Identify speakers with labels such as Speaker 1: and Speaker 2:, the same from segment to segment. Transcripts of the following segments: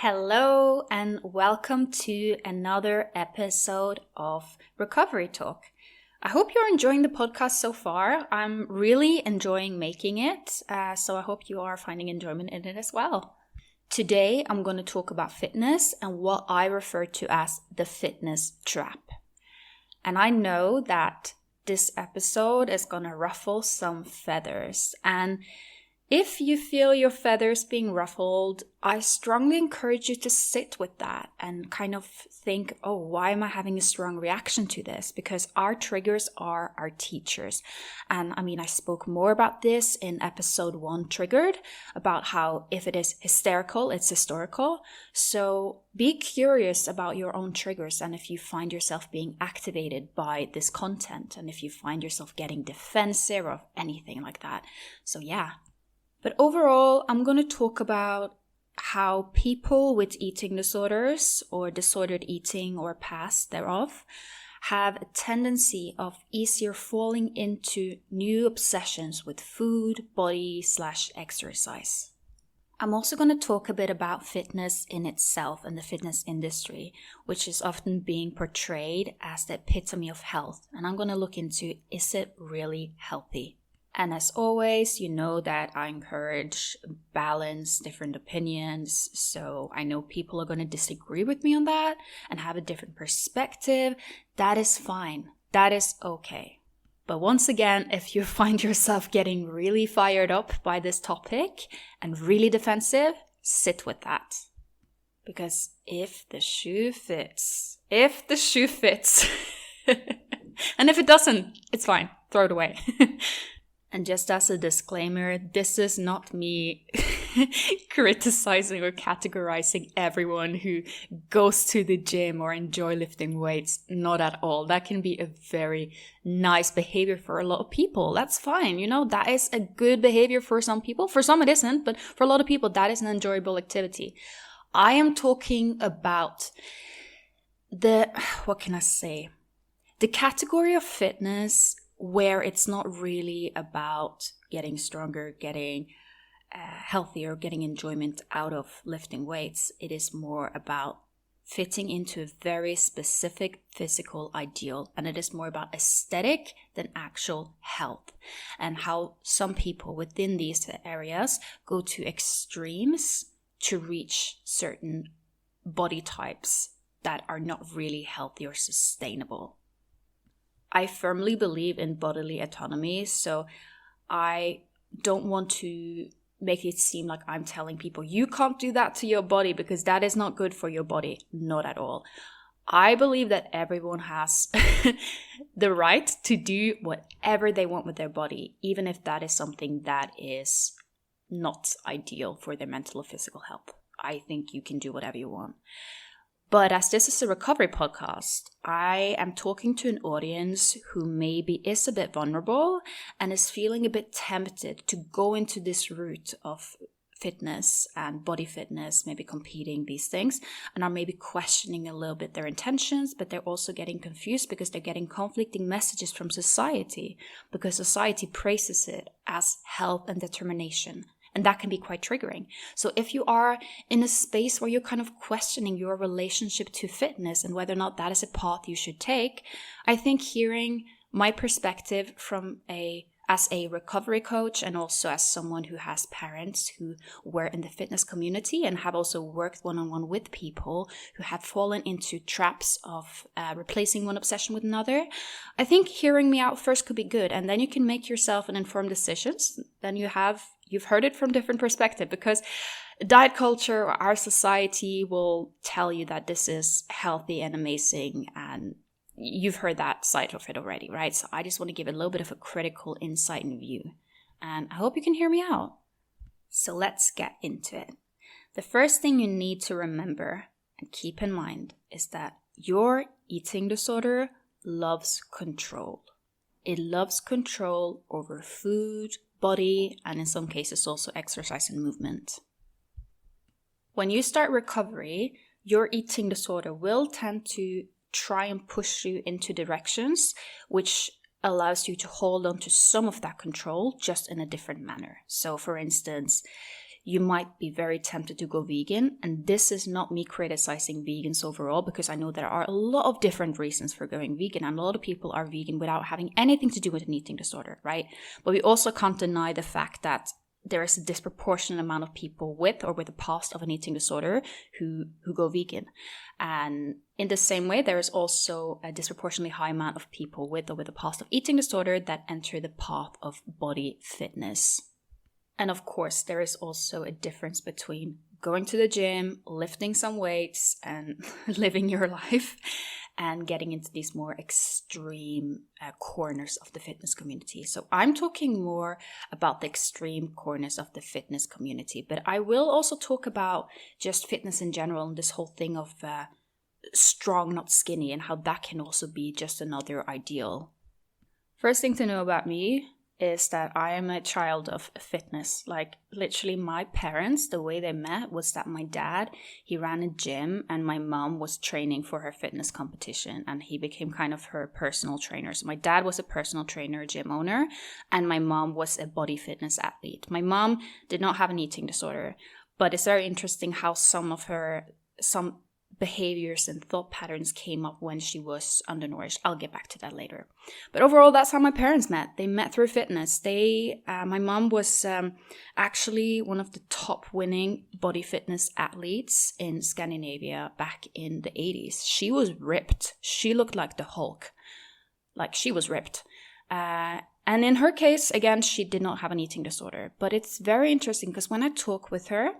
Speaker 1: Hello and welcome to another episode of Recovery Talk. I hope you're enjoying the podcast so far. I'm really enjoying making it, so I hope you are finding enjoyment in it as well. Today, I'm going to talk about fitness and what I refer to as the fitness trap. And I know that this episode is going to ruffle some feathers. And if you feel your feathers being ruffled, I strongly encourage you to sit with that and kind of think, oh, why am I having a strong reaction to this? Because our triggers are our teachers. And I spoke more about this in episode 1, Triggered, about how if it is hysterical, it's historical. So be curious about your own triggers and if you find yourself being activated by this content and if you find yourself getting defensive or anything like that. So yeah. But overall, I'm going to talk about how people with eating disorders or disordered eating or past thereof have a tendency of easier falling into new obsessions with food, body/exercise. I'm also going to talk a bit about fitness in itself and the fitness industry, which is often being portrayed as the epitome of health. And I'm going to look into, is it really healthy? And as always, you know that I encourage balance, different opinions. So I know people are going to disagree with me on that and have a different perspective. That is fine. That is okay. But once again, if you find yourself getting really fired up by this topic and really defensive, sit with that. Because if the shoe fits, and if it doesn't, it's fine. Throw it away. And just as a disclaimer, this is not me criticizing or categorizing everyone who goes to the gym or enjoy lifting weights. Not at all. That can be a very nice behavior for a lot of people. That's fine. That is a good behavior for some people. For some it isn't, but for a lot of people, that is an enjoyable activity. I am talking about the category of fitness where it's not really about getting stronger, getting healthier, getting enjoyment out of lifting weights. It is more about fitting into a very specific physical ideal. And it is more about aesthetic than actual health. And how some people within these areas go to extremes to reach certain body types that are not really healthy or sustainable. I firmly believe in bodily autonomy, so I don't want to make it seem like I'm telling people, you can't do that to your body because that is not good for your body. Not at all. I believe that everyone has the right to do whatever they want with their body, even if that is something that is not ideal for their mental or physical health. I think you can do whatever you want. But as this is a recovery podcast, I am talking to an audience who maybe is a bit vulnerable and is feeling a bit tempted to go into this route of fitness and body fitness, maybe competing these things, and are maybe questioning a little bit their intentions, but they're also getting confused because they're getting conflicting messages from society because society praises it as health and determination. And that can be quite triggering. So if you are in a space where you're kind of questioning your relationship to fitness and whether or not that is a path you should take, I think hearing my perspective as a recovery coach and also as someone who has parents who were in the fitness community and have also worked one-on-one with people who have fallen into traps of replacing one obsession with another, I think hearing me out first could be good. And then you can make yourself an informed decisions. Then you've heard it from different perspective, because diet culture or our society will tell you that this is healthy and amazing, and you've heard that side of it already, right? So I just want to give a little bit of a critical insight and view, and I hope you can hear me out. So let's get into it. The first thing you need to remember and keep in mind is that your eating disorder loves control. It loves control over food, body, and in some cases also exercise and movement. When you start recovery, your eating disorder will tend to try and push you into directions which allows you to hold on to some of that control, just in a different manner. So for instance, you might be very tempted to go vegan. And this is not me criticizing vegans overall, because I know there are a lot of different reasons for going vegan, and a lot of people are vegan without having anything to do with an eating disorder, right? But we also can't deny the fact that there is a disproportionate amount of people with or with a past of an eating disorder who go vegan. And in the same way, there is also a disproportionately high amount of people with or with a past of eating disorder that enter the path of body fitness. And of course, there is also a difference between going to the gym, lifting some weights, and living your life, and getting into these more extreme corners of the fitness community. So I'm talking more about the extreme corners of the fitness community, but I will also talk about just fitness in general and this whole thing of strong, not skinny, and how that can also be just another ideal. First thing to know about me is that I am a child of fitness. Like, literally, my parents, the way they met was that my dad, he ran a gym, and my mom was training for her fitness competition, and he became kind of her personal trainer. So my dad was a personal trainer, gym owner, and my mom was a body fitness athlete. My mom did not have an eating disorder, but it's very interesting how some behaviors and thought patterns came up when she was undernourished. I'll get back to that later. But overall, that's how my parents met. They met through fitness. My mom was actually one of the top winning body fitness athletes in Scandinavia back in the 80s. She was ripped. She looked like the Hulk. Like, she was ripped. And in her case, again, she did not have an eating disorder. But it's very interesting because when I talk with her,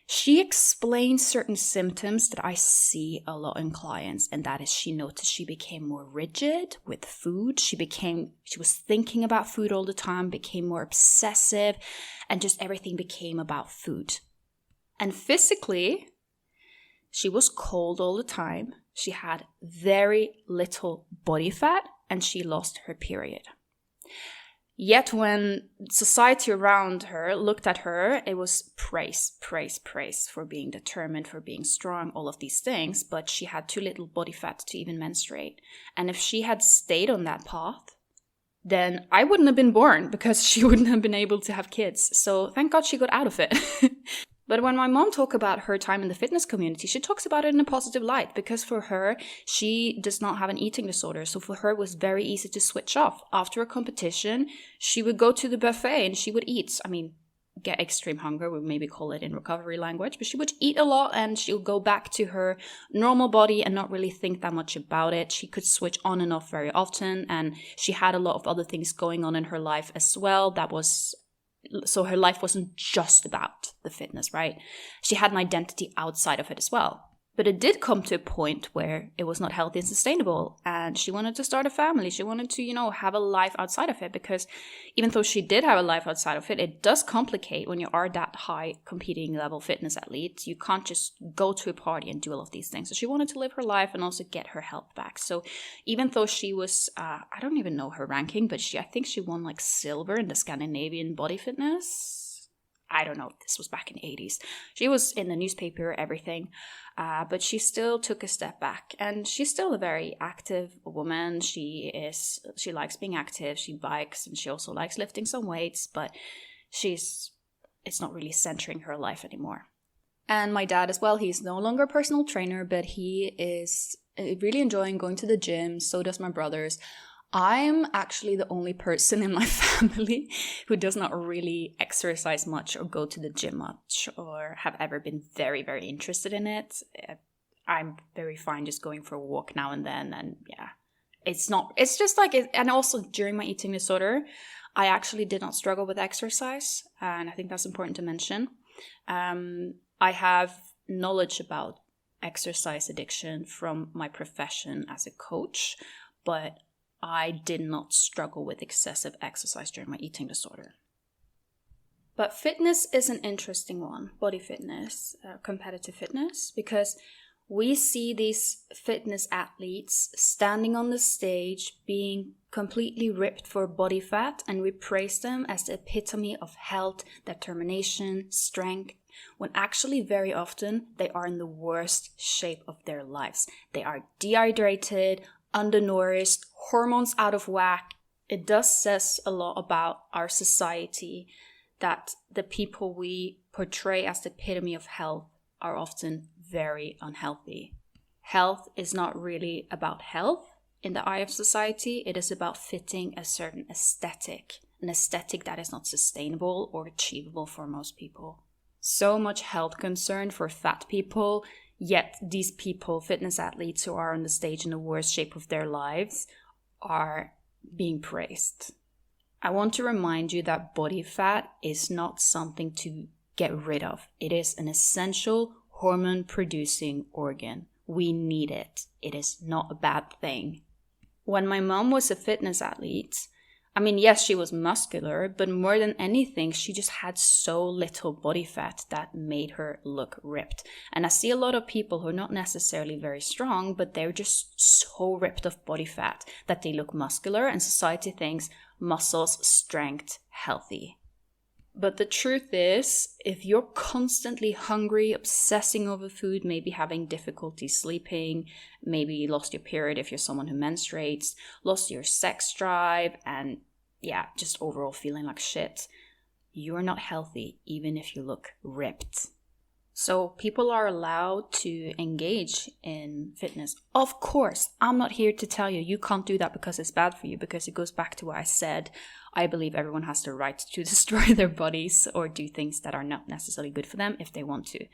Speaker 1: she explains certain symptoms that I see a lot in clients, and that is she noticed she became more rigid with food. She was thinking about food all the time, became more obsessive, and just everything became about food. And physically, she was cold all the time. She had very little body fat, and she lost her period. Yet when society around her looked at her, it was praise for being determined, for being strong, all of these things. But she had too little body fat to even menstruate. And if she had stayed on that path, then I wouldn't have been born, because she wouldn't have been able to have kids. So thank God she got out of it. But when my mom talks about her time in the fitness community, she talks about it in a positive light, because for her, she does not have an eating disorder. So for her, it was very easy to switch off. After a competition, she would go to the buffet and she would eat. I mean, get extreme hunger, we maybe call it in recovery language, but she would eat a lot and she'll go back to her normal body and not really think that much about it. She could switch on and off very often, and she had a lot of other things going on in her life as well. So her life wasn't just about the fitness, right? She had an identity outside of it as well. But it did come to a point where it was not healthy and sustainable, and she wanted to start a family. She wanted to, have a life outside of it, because even though she did have a life outside of it, it does complicate when you are that high competing level fitness athlete. You can't just go to a party and do all of these things. So she wanted to live her life and also get her health back. So even though she was, I don't even know her ranking, but I think she won like silver in the Scandinavian body fitness. I don't know, this was back in the 80s. She was in the newspaper, everything, but she still took a step back. And she's still a very active woman. She likes being active, she bikes, and she also likes lifting some weights, but it's not really centering her life anymore. And my dad as well, he's no longer a personal trainer, but he is really enjoying going to the gym. So does my brothers. I'm actually the only person in my family who does not really exercise much or go to the gym much or have ever been very, very interested in it. I'm very fine just going for a walk now and then. And yeah, it's just like, and also during my eating disorder, I actually did not struggle with exercise. And I think that's important to mention. I have knowledge about exercise addiction from my profession as a coach, but I did not struggle with excessive exercise during my eating disorder. But fitness is an interesting one, body fitness, competitive fitness, because we see these fitness athletes standing on the stage being completely ripped for body fat, and we praise them as the epitome of health, determination, strength, when actually very often they are in the worst shape of their lives. They are dehydrated, undernourished, hormones out of whack. It does says a lot about our society that the people we portray as the epitome of health are often very unhealthy. Health is not really about health in the eye of society. It is about fitting a certain aesthetic, an aesthetic that is not sustainable or achievable for most people. So much health concern for fat people, yet these people, fitness athletes who are on the stage in the worst shape of their lives, are being praised. I want to remind you that body fat is not something to get rid of. It is an essential hormone-producing organ. We need it. It is not a bad thing. When my mom was a fitness athlete, I mean, yes, she was muscular, but more than anything, she just had so little body fat that made her look ripped. And I see a lot of people who are not necessarily very strong, but they're just so ripped of body fat that they look muscular, and society thinks muscles, strength, healthy. But the truth is, if you're constantly hungry, obsessing over food, maybe having difficulty sleeping, maybe you lost your period if you're someone who menstruates, lost your sex drive, and just overall feeling like shit, you're not healthy, even if you look ripped. So people are allowed to engage in fitness. Of course, I'm not here to tell you you can't do that because it's bad for you, because it goes back to what I said. I believe everyone has the right to destroy their bodies or do things that are not necessarily good for them if they want to.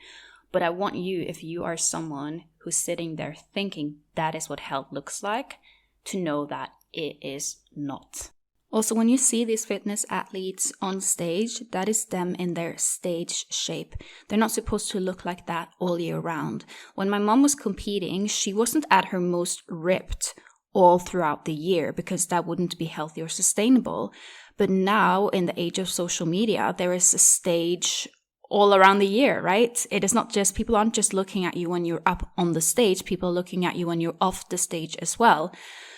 Speaker 1: But I want you, if you are someone who's sitting there thinking that is what health looks like, to know that it is not. Also, when you see these fitness athletes on stage, that is them in their stage shape. They're not supposed to look like that all year round. When my mom was competing, she wasn't at her most ripped all throughout the year because that wouldn't be healthy or sustainable. But now, in the age of social media, there is a stage all around the year, right? It is not just, people aren't just looking at you when you're up on the stage, people are looking at you when you're off the stage as well.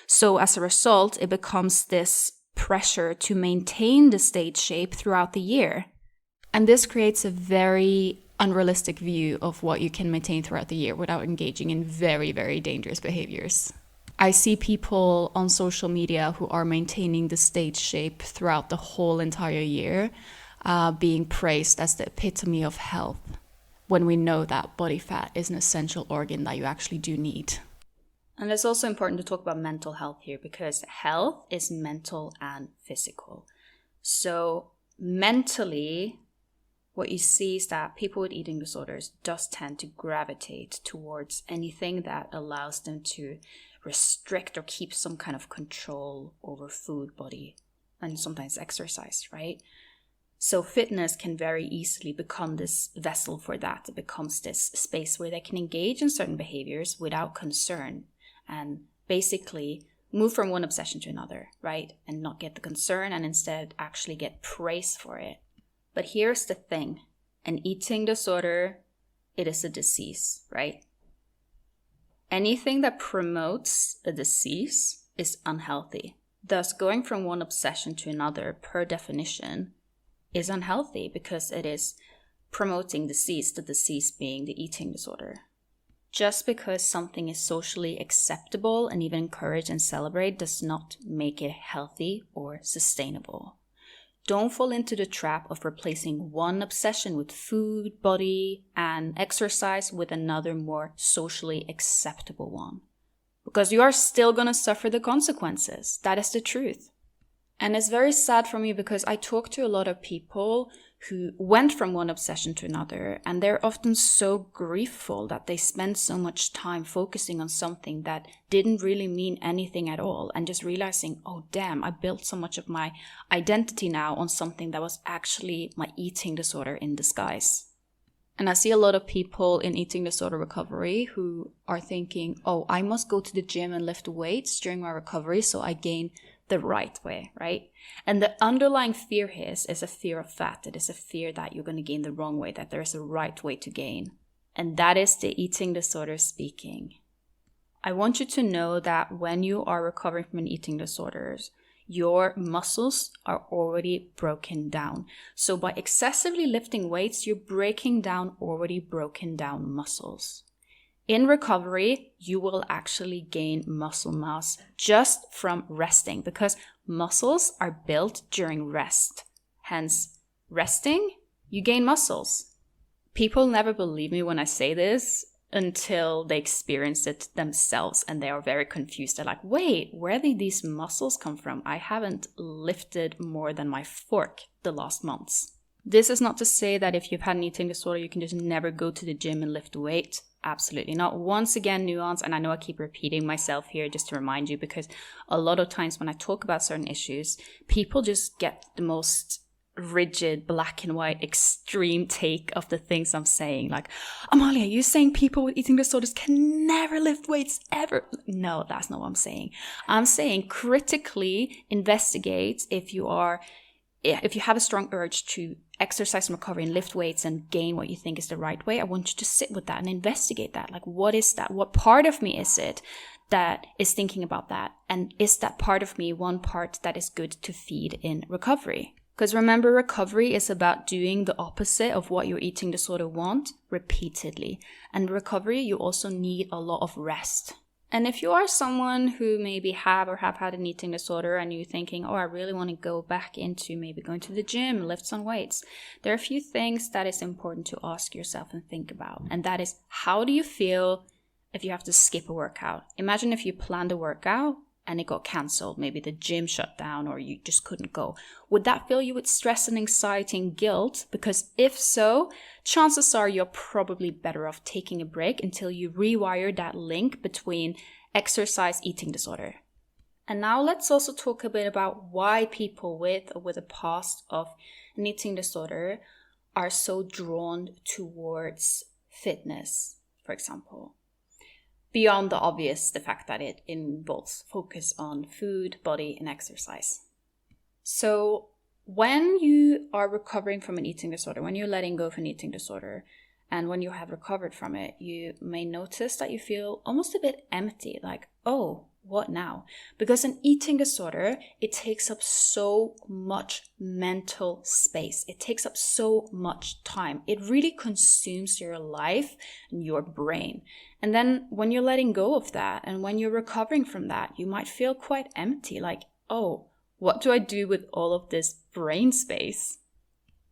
Speaker 1: So as a result, it becomes this pressure to maintain the stage shape throughout the year. And this creates a very unrealistic view of what you can maintain throughout the year without engaging in very, very dangerous behaviors. I see people on social media who are maintaining the stage shape throughout the whole entire year being praised as the epitome of health, when we know that body fat is an essential organ that you actually do need. And it's also important to talk about mental health here, because health is mental and physical. So mentally, what you see is that people with eating disorders does tend to gravitate towards anything that allows them to restrict or keep some kind of control over food, body, and sometimes exercise, right? So fitness can very easily become this vessel for that. It becomes this space where they can engage in certain behaviors without concern and basically move from one obsession to another, right? And not get the concern and instead actually get praise for it. But here's the thing. An eating disorder, it is a disease, right? Anything that promotes a disease is unhealthy. Thus, going from one obsession to another, per definition, is unhealthy because it is promoting disease, the disease being the eating disorder. Just because something is socially acceptable and even encouraged and celebrated does not make it healthy or sustainable. Don't fall into the trap of replacing one obsession with food, body, and exercise with another more socially acceptable one. Because you are still going to suffer the consequences. That is the truth. And it's very sad for me because I talk to a lot of people who went from one obsession to another, and they're often so griefful that they spend so much time focusing on something that didn't really mean anything at all, and just realizing, oh damn, I built so much of my identity now on something that was actually my eating disorder in disguise. And I see a lot of people in eating disorder recovery who are thinking, oh, I must go to the gym and lift weights during my recovery so I gain the right way, right? And the underlying fear here is a fear of fat. It is a fear that you're going to gain the wrong way, that there is a right way to gain. And that is the eating disorder speaking. I want you to know that when you are recovering from an eating disorder, your muscles are already broken down. So by excessively lifting weights, you're breaking down already broken down muscles. In recovery, you will actually gain muscle mass just from resting, because muscles are built during rest. Hence, resting, you gain muscles. People never believe me when I say this until they experience it themselves and they are very confused. They're like, wait, where did these muscles come from? I haven't lifted more than my fork the last months. This is not to say that if you've had an eating disorder, you can just never go to the gym and lift weight. Absolutely not. Once again, nuance, and I know I keep repeating myself here just to remind you, because a lot of times when I talk about certain issues, people just get the most rigid, black and white, extreme take of the things I'm saying. Like, Amalia, you're saying people with eating disorders can never lift weights ever? No, that's not what I'm saying. I'm saying critically investigate if you have a strong urge to exercise and recover and lift weights and gain what you think is the right way. I want you to sit with that and investigate that. Like, what is that? What part of me is it that is thinking about that? And is that part of me one part that is good to feed in recovery? Because remember, recovery is about doing the opposite of what your eating disorder wants repeatedly. And recovery, you also need a lot of rest. And if you are someone who maybe have had an eating disorder and you're thinking, oh, I really want to go back into maybe going to the gym, lift some weights, there are a few things that is important to ask yourself and think about. And that is, how do you feel if you have to skip a workout? Imagine if you planned a workout and it got cancelled, maybe the gym shut down or you just couldn't go. Would that fill you with stress and anxiety and guilt? Because if so, chances are you're probably better off taking a break until you rewire that link between exercise, eating disorder. And now let's also talk a bit about why people with a past of an eating disorder are so drawn towards fitness, for example. Beyond the obvious, the fact that it involves focus on food, body, and exercise. So when you are recovering from an eating disorder, when you're letting go of an eating disorder, and when you have recovered from it, you may notice that you feel almost a bit empty, like, oh, what now? Because an eating disorder, it takes up so much mental space. It takes up so much time. It really consumes your life and your brain. And then when you're letting go of that and when you're recovering from that, you might feel quite empty, like, oh, what do I do with all of this brain space?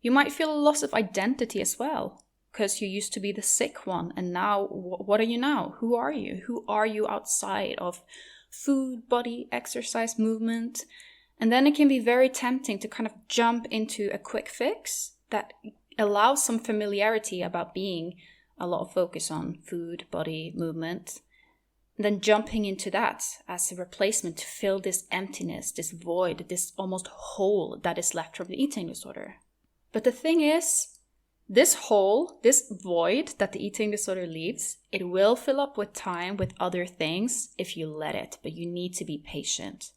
Speaker 1: You might feel a loss of identity as well, because you used to be the sick one. And now, what are you now? Who are you? Who are you outside of food, body, exercise, movement? And then it can be very tempting to kind of jump into a quick fix that allows some familiarity about being a lot of focus on food, body, movement, and then jumping into that as a replacement to fill this emptiness, this void, this almost hole that is left from the eating disorder. But the thing is, this hole, this void that the eating disorder leaves, it will fill up with time with other things if you let it, but you need to be patient.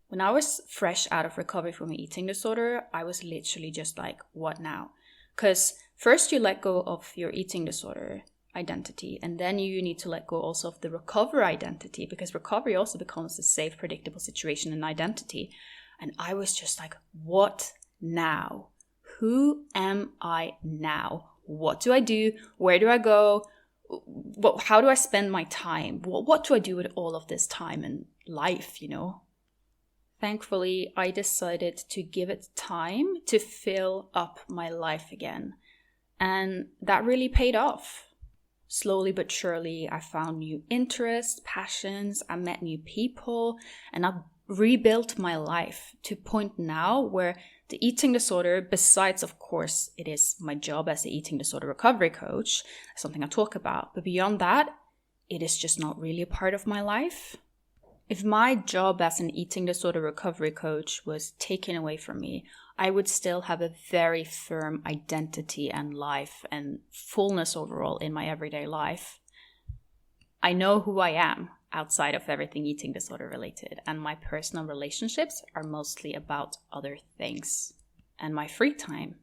Speaker 1: When I was fresh out of recovery from an eating disorder, I was literally just like, what now? Because first you let go of your eating disorder identity, and then you need to let go also of the recovery identity, because recovery also becomes a safe, predictable situation and identity. And I was just like, what now? Who am I now? What do I do? Where do I go? How do I spend my time? What do I do with all of this time and life, you know? Thankfully, I decided to give it time to fill up my life again. And that really paid off. Slowly but surely, I found new interests, passions, I met new people, and I rebuilt my life to a point now where the eating disorder, besides, of course, it is my job as an eating disorder recovery coach, something I talk about, but beyond that, it is just not really a part of my life. If my job as an eating disorder recovery coach was taken away from me, I would still have a very firm identity and life and fullness overall in my everyday life. I know who I am outside of everything eating disorder related, and my personal relationships are mostly about other things. And my free time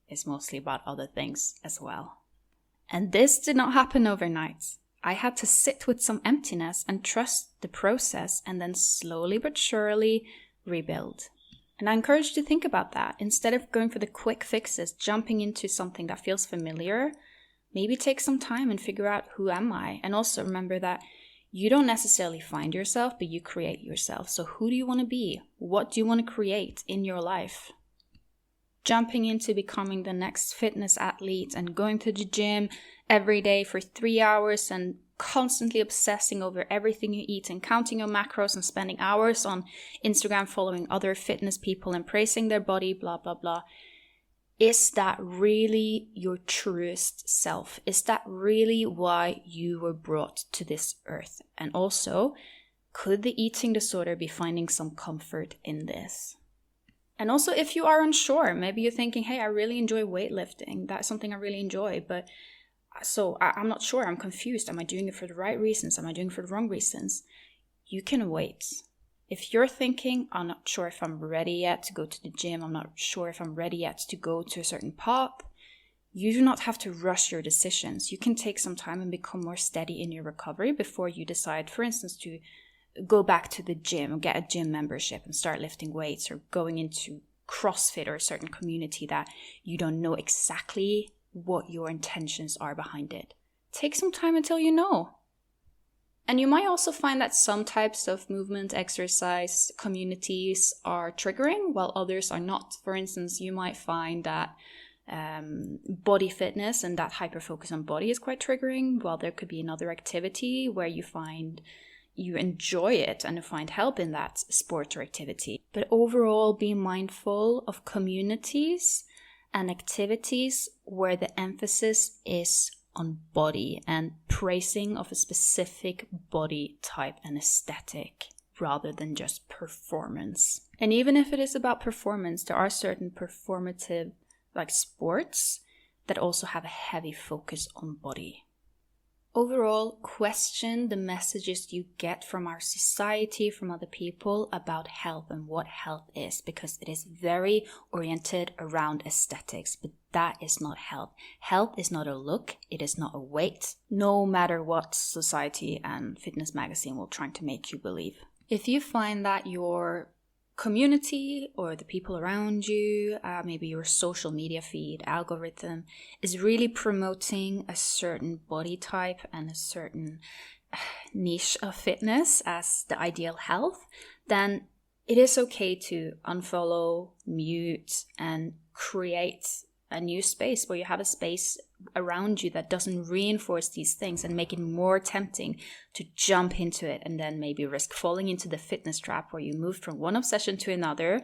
Speaker 1: is mostly about other things as well. And this did not happen overnight. I had to sit with some emptiness and trust the process and then slowly but surely rebuild. And I encourage you to think about that. Instead of going for the quick fixes, jumping into something that feels familiar, maybe take some time and figure out, who am I? And also remember that you don't necessarily find yourself, but you create yourself. So who do you want to be? What do you want to create in your life? jumping into becoming the next fitness athlete and going to the gym every day for 3 hours and constantly obsessing over everything you eat and counting your macros and spending hours on Instagram following other fitness people and praising their body, blah, blah, blah. Is that really your truest self? Is that really why you were brought to this earth? And also, could the eating disorder be finding some comfort in this? And also, if you are unsure, maybe you're thinking, hey, I really enjoy weightlifting. That's something I really enjoy, but so I'm not sure. I'm confused. Am I doing it for the right reasons? Am I doing it for the wrong reasons? You can wait. If you're thinking, I'm not sure if I'm ready yet to go to the gym, I'm not sure if I'm ready yet to go to a certain path, you do not have to rush your decisions. You can take some time and become more steady in your recovery before you decide, for instance, to go back to the gym or get a gym membership and start lifting weights, or going into CrossFit or a certain community that you don't know exactly what your intentions are behind it. Take some time until you know. And you might also find that some types of movement, exercise, communities are triggering while others are not. For instance, you might find that body fitness and that hyper focus on body is quite triggering, while there could be another activity where you find you enjoy it and find help in that sport or activity. But overall, be mindful of communities and activities where the emphasis is on body and praising of a specific body type and aesthetic rather than just performance. And even if it is about performance, there are certain performative sports that also have a heavy focus on body. Overall, question the messages you get from our society, from other people about health and what health is, because it is very oriented around aesthetics, but that is not health. Health is not a look, it is not a weight, no matter what society and fitness magazine will try to make you believe. If you find that your community or the people around you, maybe your social media feed, algorithm, is really promoting a certain body type and a certain niche of fitness as the ideal health, then it is okay to unfollow, mute, and create a new space where you have a space around you that doesn't reinforce these things and make it more tempting to jump into it and then maybe risk falling into the fitness trap where you move from one obsession to another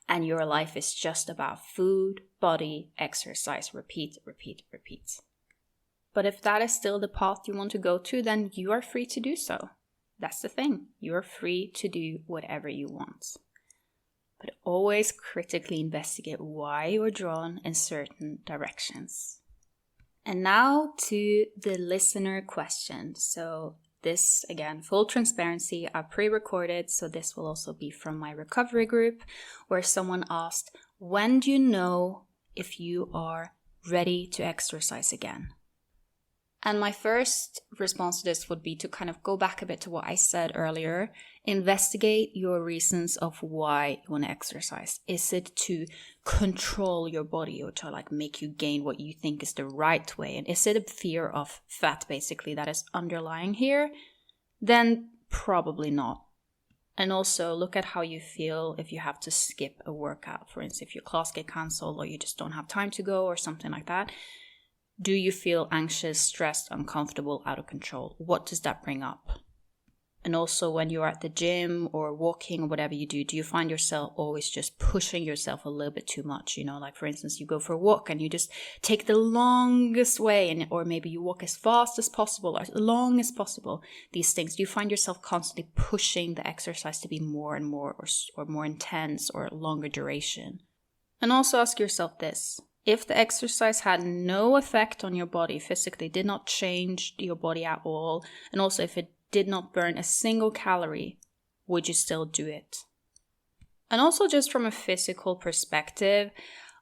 Speaker 1: and your life is just about food, body, exercise, repeat, repeat, repeat. But if that is still the path you want to go to, then you are free to do so. That's the thing. You're free to do whatever you want. But always critically investigate why you're drawn in certain directions. And now to the listener question. So this, again, full transparency, I pre-recorded, so this will also be from my recovery group, where someone asked, when do you know if you are ready to exercise again? And my first response to this would be to kind of go back a bit to what I said earlier. Investigate your reasons of why you want to exercise. Is it to control your body or to make you gain what you think is the right way? And is it a fear of fat basically that is underlying here? Then probably not. And also look at how you feel if you have to skip a workout. For instance, if your class gets cancelled or you just don't have time to go or something like that. Do you feel anxious, stressed, uncomfortable, out of control? What does that bring up? And also when you're at the gym or walking or whatever you do you find yourself always just pushing yourself a little bit too much? For instance, you go for a walk and you just take the longest way, or maybe you walk as fast as possible or as long as possible. These things, do you find yourself constantly pushing the exercise to be more and more or more intense or longer duration? And also ask yourself this. If the exercise had no effect on your body physically, did not change your body at all, and also if it did not burn a single calorie, would you still do it? And also just from a physical perspective,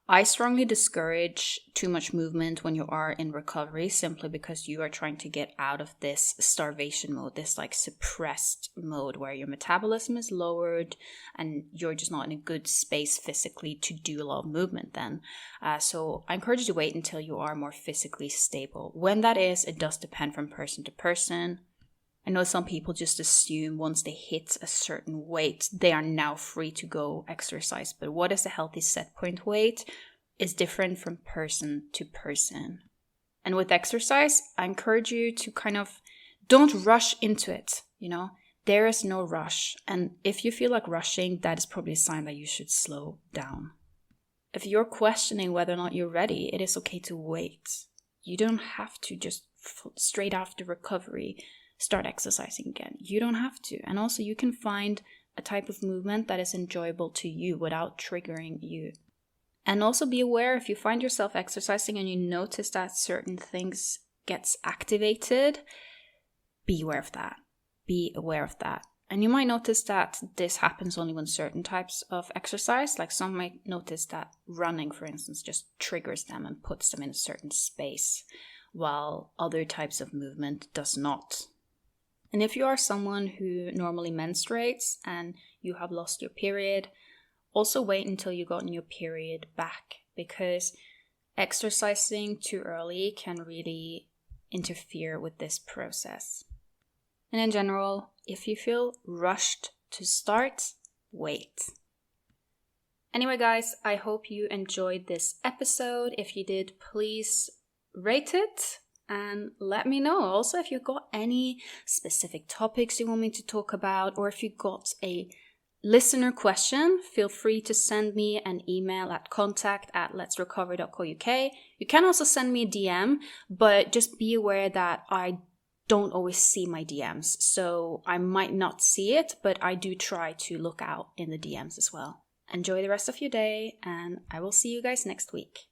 Speaker 1: I strongly discourage too much movement when you are in recovery, simply because you are trying to get out of this starvation mode, this suppressed mode where your metabolism is lowered and you're just not in a good space physically to do a lot of movement then. So I encourage you to wait until you are more physically stable. When that is, it does depend from person to person. I know some people just assume once they hit a certain weight, they are now free to go exercise. But what is a healthy set point weight? is different from person to person. And with exercise, I encourage you to kind of don't rush into it, There is no rush. And if you feel like rushing, that is probably a sign that you should slow down. If you're questioning whether or not you're ready, it is okay to wait. You don't have to just straight after recovery start exercising again. You don't have to. And also you can find a type of movement that is enjoyable to you without triggering you. And also be aware if you find yourself exercising and you notice that certain things gets activated, be aware of that. Be aware of that. And you might notice that this happens only when certain types of exercise, like some might notice that running, for instance, just triggers them and puts them in a certain space, while other types of movement does not. And if you are someone who normally menstruates and you have lost your period, also wait until you gotten your period back, because exercising too early can really interfere with this process. And in general, if you feel rushed to start, wait. Anyway, guys, I hope you enjoyed this episode. If you did, please rate it and let me know. Also, if you've got any specific topics you want me to talk about, or if you got a listener question, feel free to send me an email at contact@letsrecover.co.uk. You can also send me a DM, but just be aware that I don't always see my DMs, so I might not see it, but I do try to look out in the DMs as well. Enjoy the rest of your day, and I will see you guys next week.